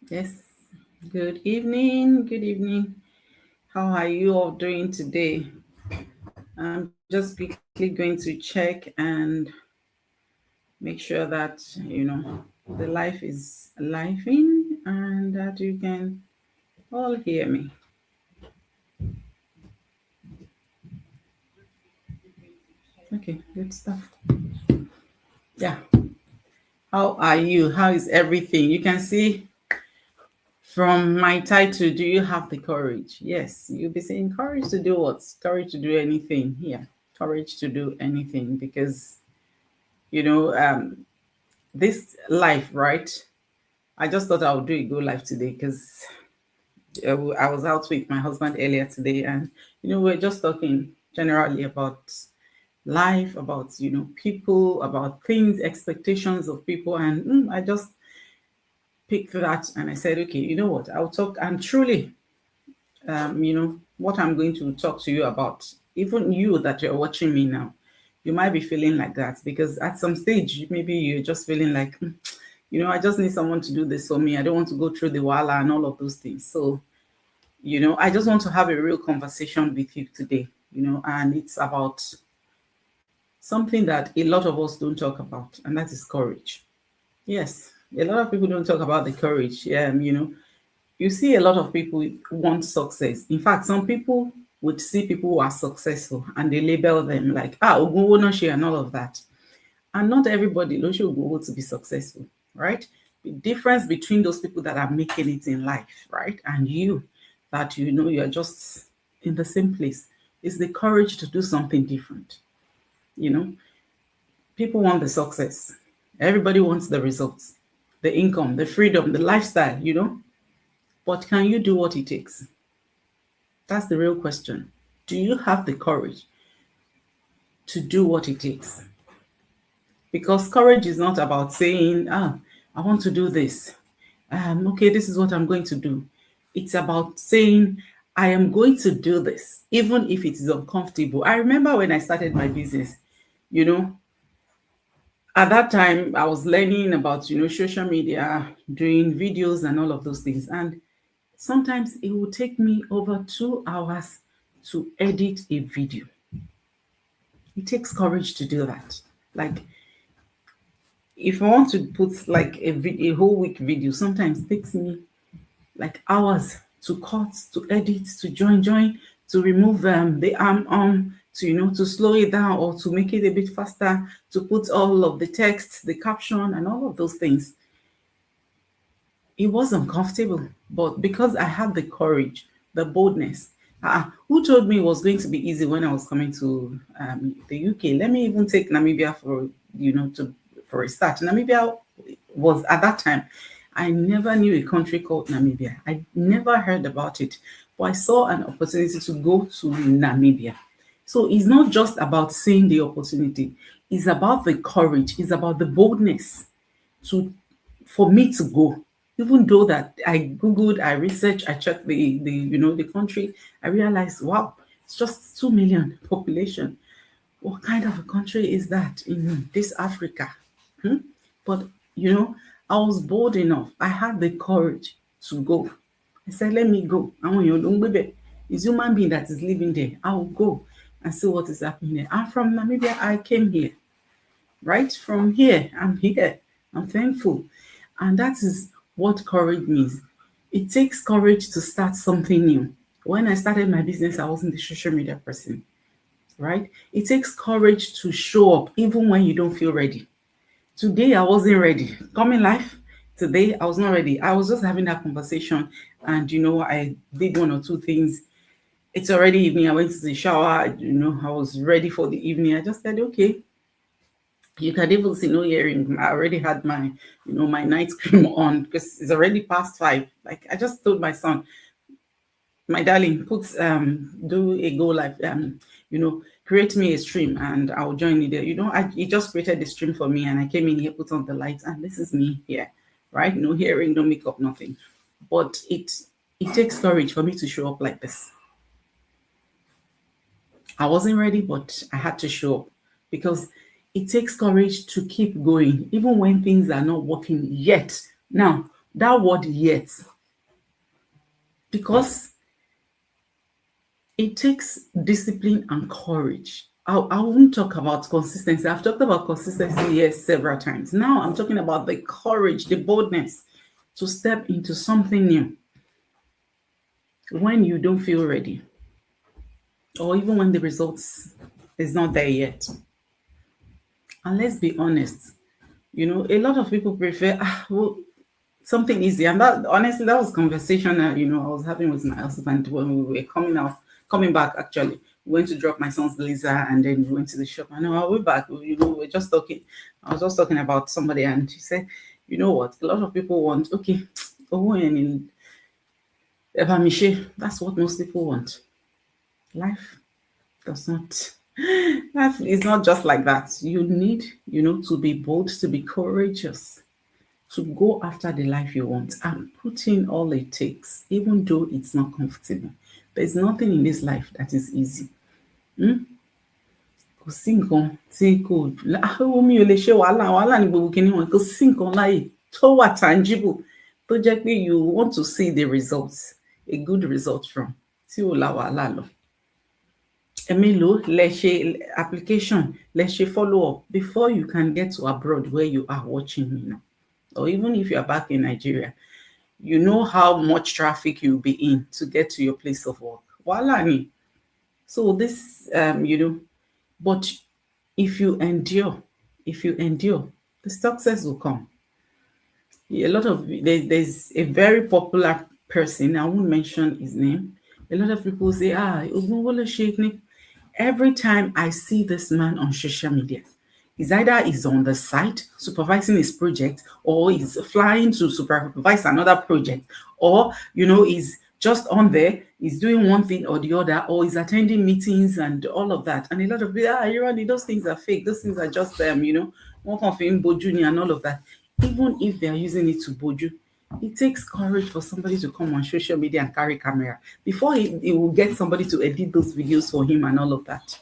Yes. Good evening. Good evening. How are you all doing today? I'm just quickly going to check and make sure that the life is living and that you can all hear me. Okay, good stuff. Yeah. How are you? How is everything? You can see from my title, do you have the courage? Yes, you'll be saying courage to do what? Courage to do anything. Yeah, courage to do anything because you know um this life, right? I just thought I would do a go live today because I was out with my husband earlier today, and we're just talking generally about life, about people, about things, expectations of people, and I just picked that and I said, okay, you know what? I'll talk. And truly, what I'm going to talk to you about, even you that you're watching me now, you might be feeling like that because at some stage, maybe you're just feeling like, I just need someone to do this for me. I don't want to go through the wala and all of those things. So, I just want to have a real conversation with you today, and it's about something that a lot of us don't talk about, and that is courage. Yes, a lot of people don't talk about the courage. You see a lot of people want success. In fact, some people would see people who are successful and they label them like, Ogunwo no share and all of that. And not everybody knows you go to be successful, right? The difference between those people that are making it in life, right, and you that you're just in the same place is the courage to do something different. You know, people want the success, everybody wants the results, the income, the freedom, the lifestyle, but can you do what it takes? That's the real question. Do you have the courage to do what it takes? Because courage is not about saying, I want to do this. Okay, this is what I'm going to do. It's about saying, I am going to do this, even if it is uncomfortable. I remember when I started my business, you know, at that time I was learning about, social media, doing videos and all of those things. And sometimes it would take me over 2 hours to edit a video. It takes courage to do that. Like, if I want to put like a whole week video, sometimes it takes me like hours to cut, to edit, to join, to remove the arm on, to to slow it down or to make it a bit faster, to put all of the text, the caption, and all of those things. It was uncomfortable, but because I had the courage, the boldness. Who told me it was going to be easy when I was coming to the UK? Let me even take Namibia for a start. Namibia was at that time. I never knew a country called Namibia. I never heard about it, but I saw an opportunity to go to Namibia. So it's not just about seeing the opportunity; it's about the courage. It's about the boldness to for me to go, even though that I googled, I researched, I checked the country. I realized, wow, it's just 2 million population. What kind of a country is that in this Africa? But I was bold enough, I had the courage to go. I said, let me go. Àwọn èèyàn ló ń gbé bẹ̀. It's human being that is living there. I will go and see what is happening there. And from Namibia I came here. Right from here, I'm here. I'm thankful. And that is what courage means. It takes courage to start something new. When I started my business, I wasn't a social media person, right? It takes courage to show up even when you don't feel ready. Today, I wasn't ready. Coming live, today, I was not ready. I was just having that conversation, and I did one or two things. It's already evening. I went to the shower, I was ready for the evening. I just said, okay, you can even see no earring. I already had my, my night cream on because it's already past 5. Like I just told my son, my darling, do a go live, create me a stream and I'll join you there. He just created the stream for me and I came in here, put on the lights, and this is me here, right? No hearing, no makeup, nothing. But it takes courage for me to show up like this. I wasn't ready, but I had to show up because it takes courage to keep going, even when things are not working yet. Now, That word yet. Because it takes discipline and courage. I won't talk about consistency. I've talked about consistency here several times. Now I'm talking about the courage, the boldness to step into something new when you don't feel ready, or even when the results is not there yet. And let's be honest, a lot of people prefer something easy. And that, honestly, that was conversation that, I was having with my husband when we were coming back. Actually, we went to drop my son's blazer, and then we went to the shop. And I'll be back. We were just talking. I was just talking about somebody, and she said, "You know what? A lot of people want that's what most people want. Life does not. Life is not just like that. You need, to be bold, to be courageous, to go after the life you want and put in all it takes, even though it's not comfortable. There's nothing in this life that is easy. Kò sí nǹkan tí kò mi ò lè ṣe wàhálà ní gbogbo kinní wọn, kò sí nǹkan láyè tó wà tangible tó jẹ́ pé you want to see the results, a good result from, tí ò la wàhálà lọ. Emilo, lẹ ṣe application, lẹ ṣe follow up before you can get to abroad where you are watching me now. Or even if you are back in Nigeria, you know how much traffic you'll be in to get to your place of work. Voila. So this, but if you endure, the success will come. A lot of, there's a very popular person, I won't mention his name. A lot of people say, every time I see this man on social media, is either he's on the site supervising his project, or he's flying to supervise another project, or he's just on there, he's doing one thing or the other, or he's attending meetings and all of that. And a lot of people, those things are fake. Those things are just one of him boju and all of that. Even if they are using it to boju, it takes courage for somebody to come on social media and carry camera before he will get somebody to edit those videos for him and all of that.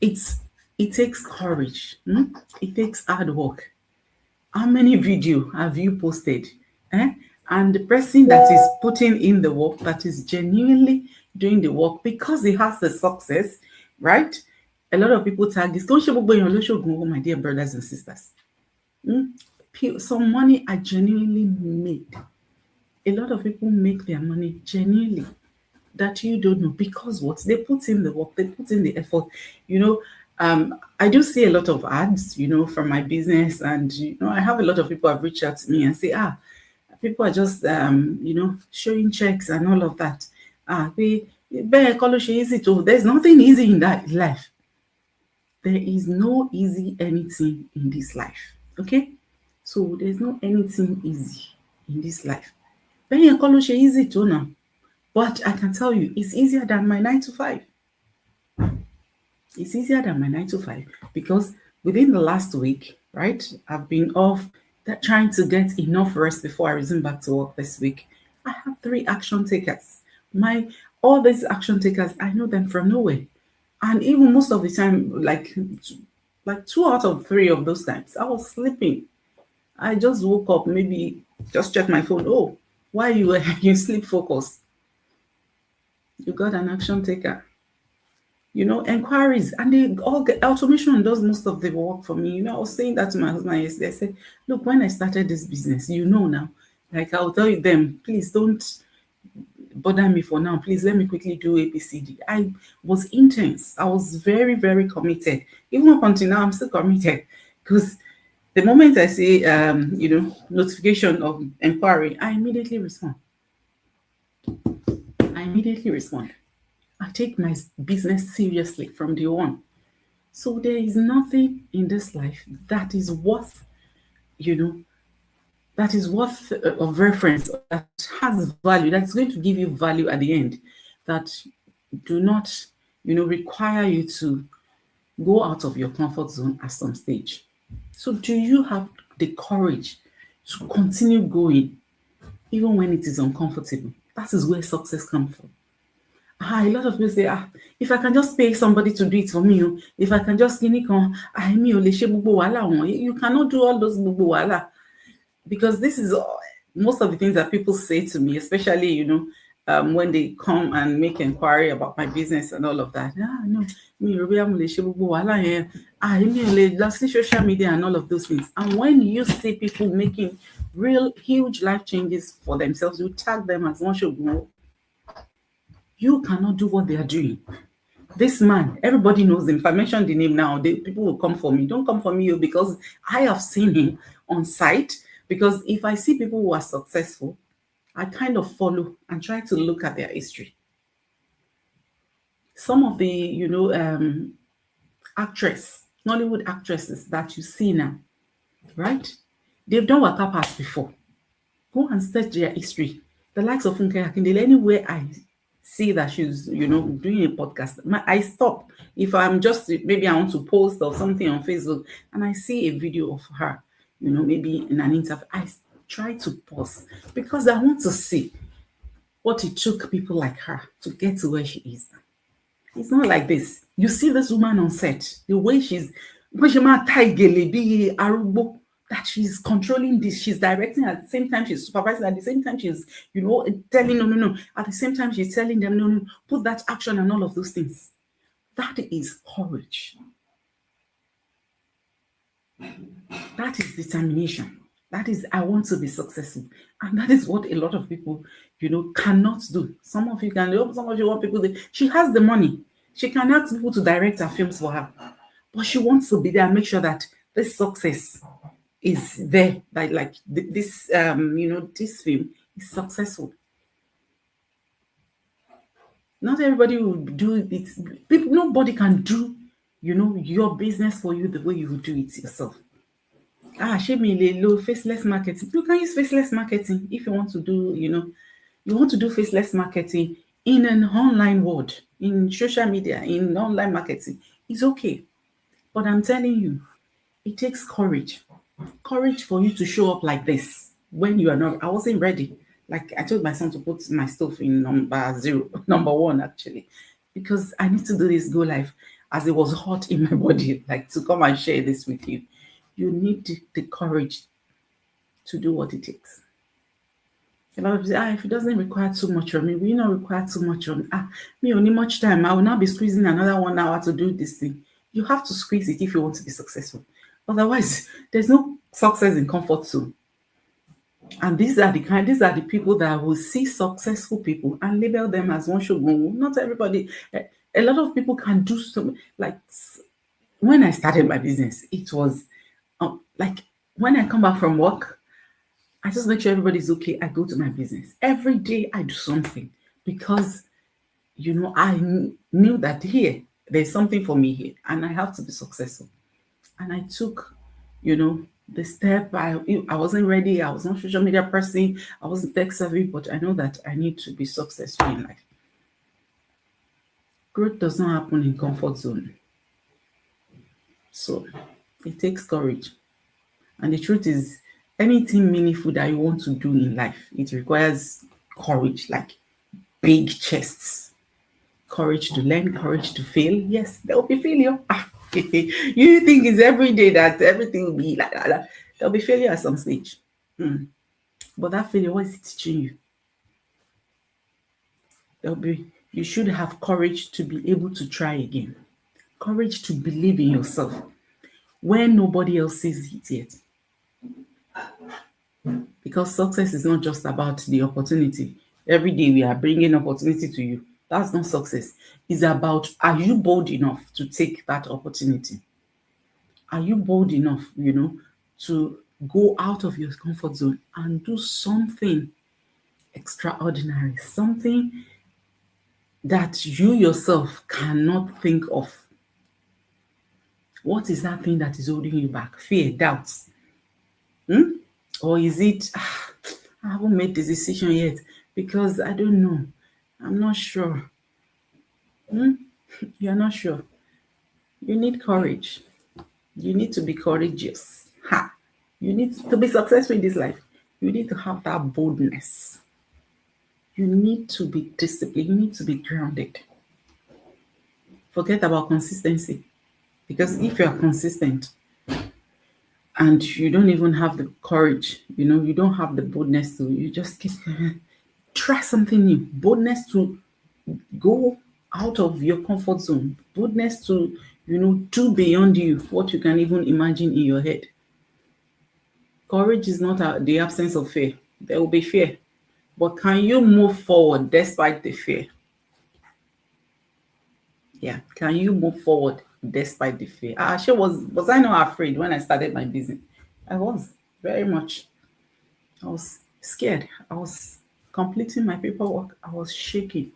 It takes courage. It takes hard work. How many videos have you posted? And the person that is putting in the work, that is genuinely doing the work because he has the success, right? A lot of people tag this. My dear brothers and sisters. Some money are genuinely made. A lot of people make their money genuinely that you don't know, because what? They put in the work, they put in the effort. I do see a lot of ads, from my business, and I have a lot of people have reached out to me and say, people are just showing checks and all of that. There's nothing easy in that life. There is no easy anything in this life. Okay? So there's no anything easy in this life. Easy too now. But I can tell you, it's easier than my 9 to 5. It's easier than my 9 to 5 because within the last week, right, I've been off trying to get enough rest before I resume back to work this week. I have 3 action takers. All these action takers, I know them from nowhere. And even most of the time, like 2 out of 3 of those times, I was sleeping. I just woke up, maybe just checked my phone. Oh, why you sleep focused? You got an action taker. Inquiries, and the automation does most of the work for me. I was saying that to my husband yesterday. I said, look, when I started this business, now, like I'll tell you them, please don't bother me for now. Please let me quickly do ABCD. I was intense. I was very, very committed. Even up until now, I'm still committed because the moment I see, notification of inquiry, I immediately respond. I take my business seriously from day one. So there is nothing in this life that is worth, of reference, that has value, that's going to give you value at the end, that do not, require you to go out of your comfort zone at some stage. So do you have the courage to continue going even when it is uncomfortable? That is where success comes from. A lot of people say, if I can just pay somebody to do it for me, if I can just you cannot do all those because this is most of the things that people say to me, especially, when they come and make inquiry about my business and all of that. No, social media and all of those things. And when you see people making real huge life changes for themselves, you tag them as one should go. You cannot do what they are doing. This man, everybody knows him. If I mention the name now, people will come for me. Don't come for me because I have seen him on site. Because if I see people who are successful, I kind of follow and try to look at their history. Some of the, Nollywood actresses that you see now, right? They've done Waka Pass before. Go and search their history. The likes of Funke Akindele, anywhere I see that she's, doing a podcast, I stop. If I'm just, maybe I want to post or something on Facebook and I see a video of her, maybe in an interview, I try to pause because I want to see what it took people like her to get to where she is. It's not like this. You see this woman on set, the way that she's controlling this, she's directing at the same time, she's supervising at the same time, she's, telling no. At the same time, she's telling them no, put that action and all of those things. That is courage. That is determination. That is, I want to be successful. And that is what a lot of people, cannot do. Some of you can, some of you want people, she has the money. She can ask people to direct her films for her. But she wants to be there and make sure that this success is there. Like this, this film is successful. Not everybody will do it. Nobody can do, your business for you the way you would do it yourself. Faceless marketing. You can use faceless marketing if you want to do, you want to do faceless marketing in an online world, in social media, in online marketing. It's okay. But I'm telling you, it takes courage. Courage for you to show up like this when you are not. I wasn't ready. Like I told my son to put my stuff in number 1 actually, because I need to do this go live as it was hot in my body, like to come and share this with you. You need the courage to do what it takes. A lot of people say, if it doesn't require too much from me, we not require too much from me. Only much time. I will not be squeezing another 1 hour to do this thing. You have to squeeze it if you want to be successful. Otherwise, there's no success in comfort zone. And these are the people that will see successful people and label them as one should go. Not everybody. A lot of people can do something. Like when I started my business, it was like when I come back from work, I just make sure everybody's okay. I go to my business. Every day I do something because, I knew that here, there's something for me here and I have to be successful. And I took, the step. I wasn't ready. I was not a social media person. I wasn't tech savvy, but I know that I need to be successful in life. Growth does not happen in comfort zone. So it takes courage. And the truth is, anything meaningful that you want to do in life, it requires courage, like big chests. Courage to learn, courage to fail. Yes, there will be failure. You think it's every day that everything will be like that. There'll be failure at some stage. But that failure, what is it teaching you? You should have courage to be able to try again. Courage to believe in yourself when nobody else sees it yet. Because success is not just about the opportunity. Every day we are bringing opportunity to you. That's not success. It's about, are you bold enough to take that opportunity? Are you bold enough, to go out of your comfort zone and do something extraordinary, something that you yourself cannot think of? What is that thing that is holding you back? Fear, doubts. Or is it, I haven't made the decision yet because I don't know. I'm not sure. You're not sure. You need courage. You need to be courageous. You need to be successful in this life. You need to have that boldness. You need to be disciplined. You need to be grounded. Forget about consistency. Because if you are consistent and you don't even have the courage, you don't have the boldness to, you just keep try something new, boldness to go out of your comfort zone, boldness to, do beyond you what you can even imagine in your head. Courage is not the absence of fear. There will be fear, but can you move forward despite the fear? Yeah, can you move forward despite the fear? Actually, was I not afraid when I started my business? I was very much. I was scared. I was completing my paperwork. I was shaking,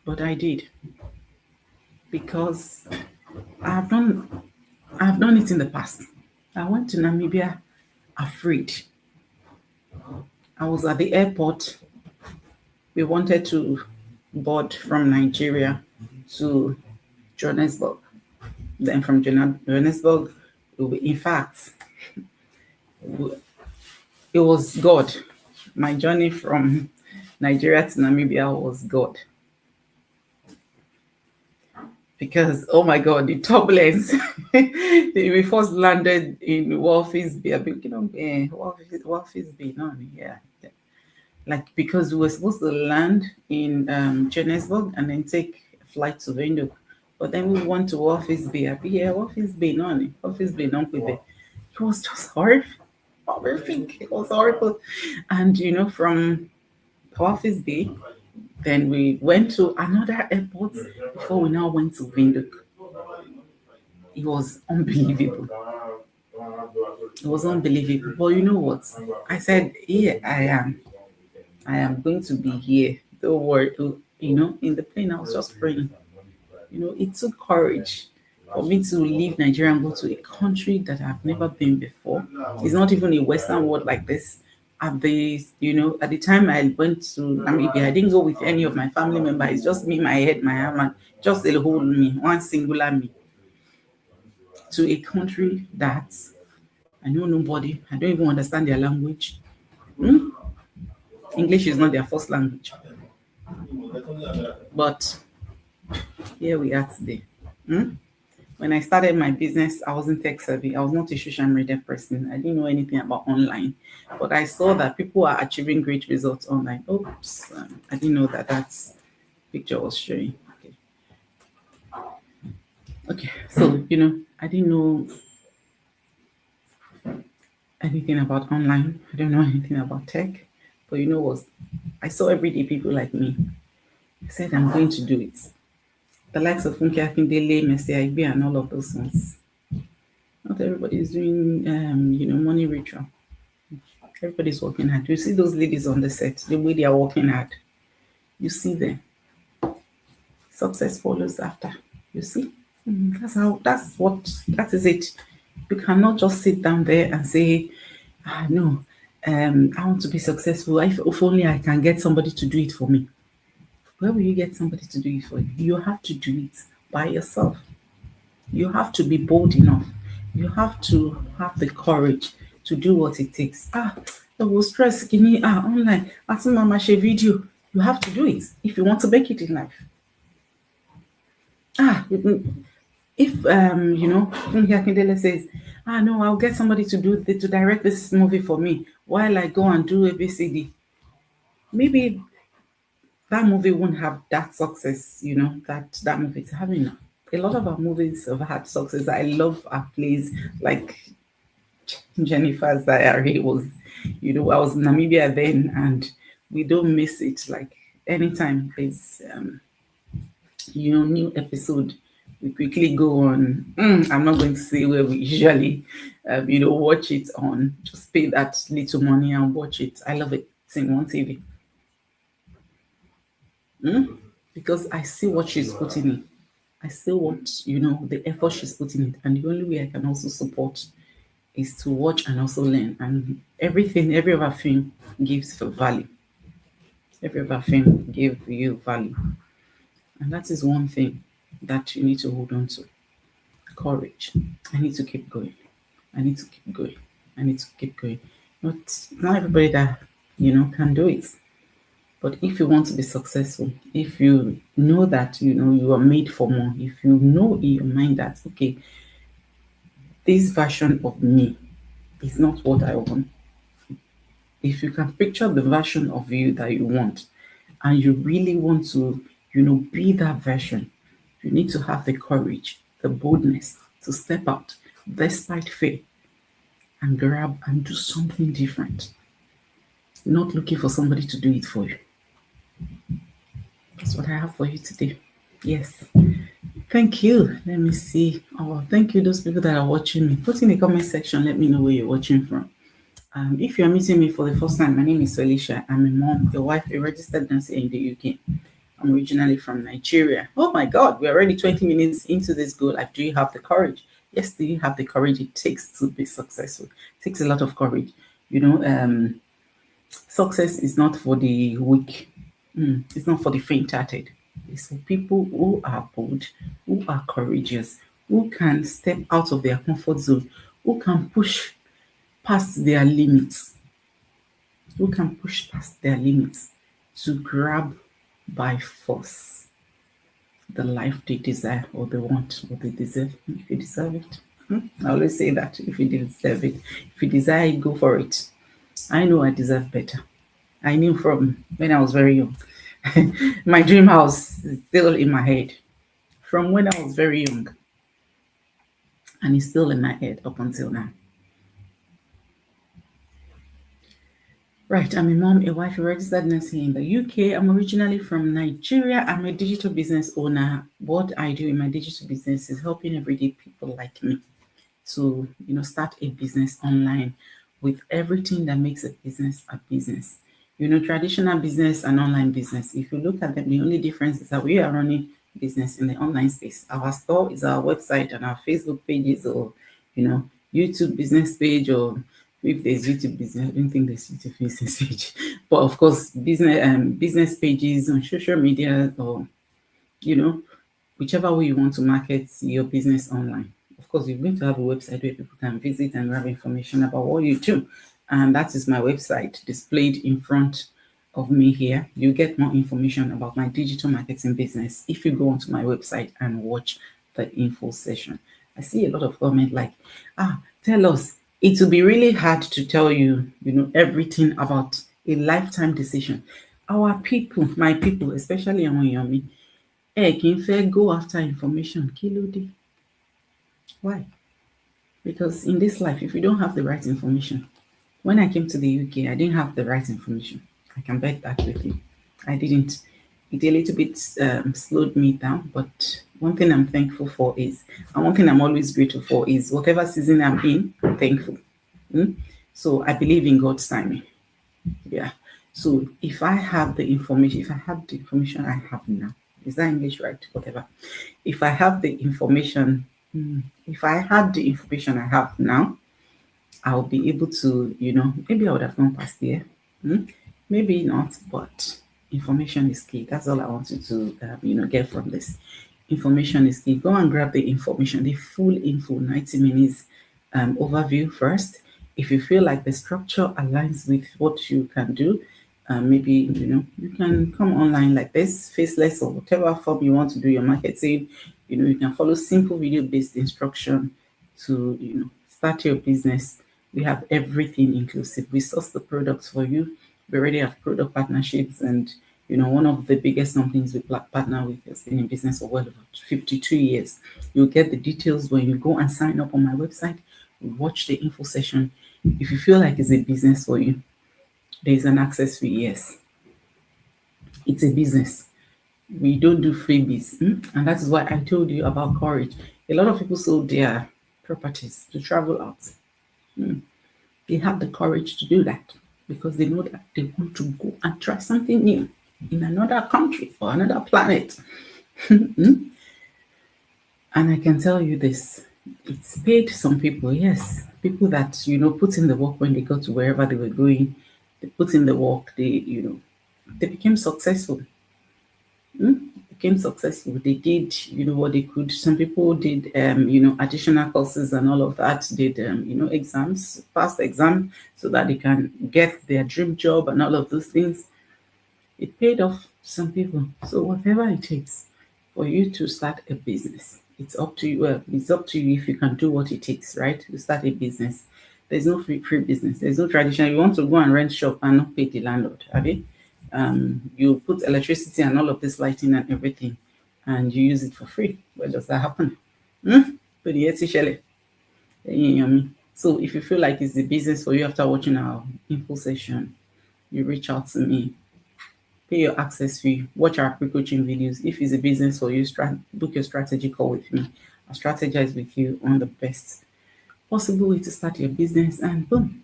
but I did because I have done. I have done it in the past. I went to Namibia afraid. I was at the airport. We wanted to board from Nigeria to Johannesburg. Then from Johannesburg, in fact, it was God. My journey from Nigeria to Namibia was God. Because, oh my God, the turbulence. We first landed in Walvis Bay. Walvis Bay, no, yeah. Like, because we were supposed to land in Johannesburg and then take a flight to Windhoek. But then we went to Walvis Bay. Walvis Bay, no, Walvis Bay, no, it was just horrific. It was horrible. And, from Walvis Bay, then we went to another airport before we now went to Windhoek. It was unbelievable. It was unbelievable. But you know what? I said, here I am. I am going to be here. Don't worry. In the plane, I was just praying. It took courage for me to leave Nigeria and go to a country that I've never been before. It's not even a Western world like this. At the time I went to Namibia, I didn't go with any of my family members. It's just me, my head, my arm, and just a whole me, one singular me. To a country that I know nobody. I don't even understand their language. English is not their first language. But here we are today. When I started my business, I wasn't tech savvy. I was not a social media person. I didn't know anything about online. But I saw that people are achieving great results online. Oops, I didn't know that picture was showing. Okay, so, I didn't know anything about online. I don't know anything about tech. But you know what? I saw everyday people like me. I said, I'm going to do it. The likes of Funke Akindele, Mercy Aigbe, and all of those ones. Not everybody is doing, money ritual. Everybody's working hard. You see those ladies on the set, the way they are working hard. You see them. Success follows after. You see? That is it. You cannot just sit down there and say, no, I want to be successful. If only I can get somebody to do it for me. Where will you get somebody to do it for you? You have to do it by yourself. You have to be bold enough. You have to have the courage to do what it takes. There was stress. Give me online. Asking mama share video. You have to do it if you want to make it in life. If Funke Akindele says, no, I'll get somebody to direct this movie for me while I go and do ABCD. Maybe that movie won't have that success, that movie is having now. A lot of our movies have had success. I love our plays like Jennifer's Diary was, I was in Namibia then, and we don't miss it. Like anytime there's, new episode, we quickly go on. I'm not going to say where we usually, watch it on. Just pay that little money and watch it. I love it. It's in One TV. Because I see what she's putting in. I still want, the effort she's putting in. And the only way I can also support is to watch and also learn. And every of our film gives for value. Every of our film gives you value. And that is one thing that you need to hold on to. Courage. I need to keep going. I need to keep going. I need to keep going. Not everybody that, can do it. But if you want to be successful, if you know that, you are made for more, if you know in your mind that, okay, this version of me is not what I want. If you can picture the version of you that you want, and you really want to, be that version, you need to have the courage, the boldness to step out despite fear and grab and do something different. Not looking for somebody to do it for you. That's what I have for you today. Yes. Thank you. Let me see. Oh, thank you, those people that are watching me. Put in the comment section, let me know where you're watching from. If you're meeting me for the first time, my name is Felicia. I'm a mom, a wife, a registered nurse in the UK. I'm originally from Nigeria. Oh my God, we're already 20 minutes into this goal. Like, do you have the courage? Yes, do you have the courage it takes to be successful? It takes a lot of courage. Success is not for the weak. It's not for the faint-hearted. It's for people who are bold, who are courageous, who can step out of their comfort zone, who can push past their limits, to grab by force the life they desire or they want or they deserve. If you deserve it, I always say that if you deserve it, if you desire it, go for it. I know I deserve better. I knew from when I was very young. My dream house is still in my head from when I was very young, and it's still in my head up until now. Right, I'm a mom, a wife, a registered nurse here in the UK. I'm originally from Nigeria. I'm a digital business owner. What I do in my digital business is helping everyday people like me to, start a business online with everything that makes a business a business. Traditional business and online business. If you look at them, the only difference is that we are running business in the online space. Our store is our website and our Facebook pages, or, YouTube business page, or if there's YouTube business, I don't think there's YouTube business page. But of course, business pages on social media, or, whichever way you want to market your business online. Of course, you're going to have a website where people can visit and grab information about what you do. And that is my website displayed in front of me here. You get more information about my digital marketing business if you go onto my website and watch the info session. I see a lot of comment like, tell us. It will be really hard to tell you, everything about a lifetime decision. Our people, my people, especially among Yomi, can go after information. Kilode. Why? Because in this life, if you don't have the right information, when I came to the UK, I didn't have the right information. I can bet that with you. I didn't. It a little bit slowed me down, but one thing I'm thankful for is, and one thing I'm always grateful for is, whatever season I'm in, I'm thankful. So I believe in God's timing. Yeah. So if I have the information, I have now, is that English right? Whatever. If I have the information, if I had the information I have now, I'll be able to, maybe I would have gone past there. Maybe not, but information is key. That's all I wanted to, get from this. Information is key. Go and grab the information, the full info, 90 minutes overview first. If you feel like the structure aligns with what you can do, maybe, you can come online like this, Faceless, or whatever form you want to do your marketing. You can follow simple video-based instruction to, start your business. We have everything inclusive. We source the products for you. We already have product partnerships, and one of the biggest companies we partner with has been in business for well over 52 years. You'll get the details when you go and sign up on my website. Watch the info session. If you feel like it's a business for you, there's an access fee. Yes, it's a business. We don't do freebies, and that is why I told you about courage. A lot of people sold their properties to travel out. They have the courage to do that because they know that they want to go and try something new in another country or another planet. And I can tell you this, it's paid some people, yes. People that, put in the work when they got to wherever they were going. They put in the work, they became successful. They did, what they could. Some people did, additional courses and all of that. Did, exams, passed exam so that they can get their dream job and all of those things. It paid off some people. So whatever it takes for you to start a business, it's up to you. Well, it's up to you if you can do what it takes, right? To start a business. There's no free business. There's no tradition. You want to go and rent shop and not pay the landlord, have you? You put electricity and all of this lighting and everything, and you use it for free. Where does that happen? But so if you feel like it's the business for you after watching our info session, you reach out to me, pay your access fee, watch our pre-coaching videos. If it's a business for you, book your strategy call with me. I'll strategize with you on the best possible way to start your business, and boom,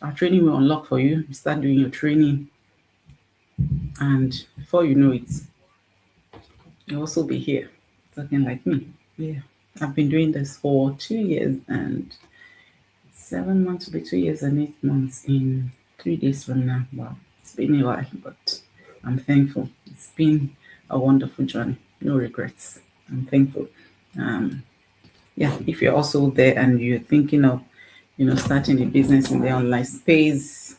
our training will unlock for you. You start doing your training, and before you know it, you'll also be here talking like me. Yeah, I've been doing this for 2 years and 7 months, to be 2 years and 8 months in 3 days from now. Wow, it's been a while, but I'm thankful. It's been a wonderful journey. No regrets. I'm thankful. Yeah, if you're also there and you're thinking of, starting a business in the online space,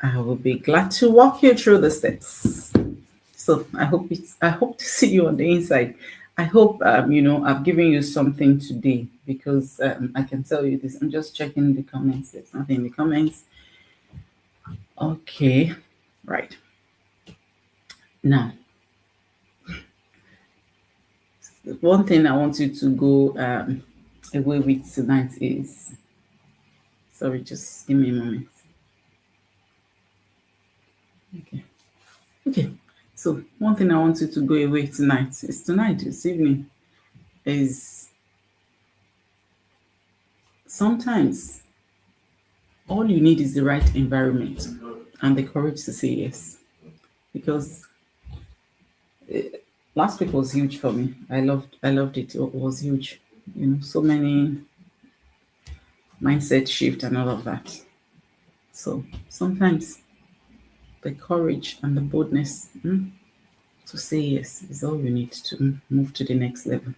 I will be glad to walk you through the steps. So I hope to see you on the inside. I hope I've given you something today, because I can tell you this. I'm just checking the comments. There's nothing in the comments. Okay, right. Now, one thing I want you to go away with tonight is, sorry, just give me a moment. Okay. So one thing I want you to go away this evening, is sometimes all you need is the right environment and the courage to say yes. Because last week was huge for me. I loved it. It was huge. So many mindset shift and all of that. So sometimes the courage and the boldness to say yes is all you need to move to the next level.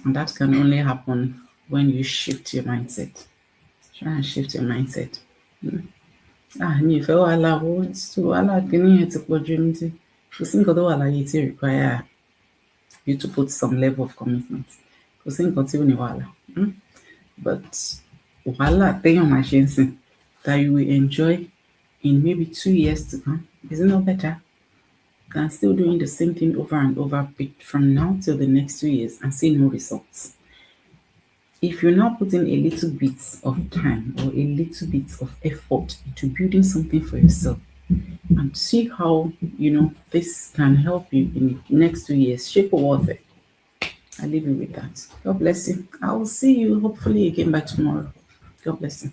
And that can only happen when you shift your mindset. Try and shift your mindset. You feel require you to put some level of commitment. But that you will enjoy in maybe 2 years to come, is it not better than still doing the same thing over and over from now till the next 2 years and see no results? If you're not putting a little bit of time or a little bit of effort into building something for yourself, and see how this can help you in the next 2 years, shape or worth it. I leave you with that. God bless you. I will see you hopefully again by tomorrow. God bless you.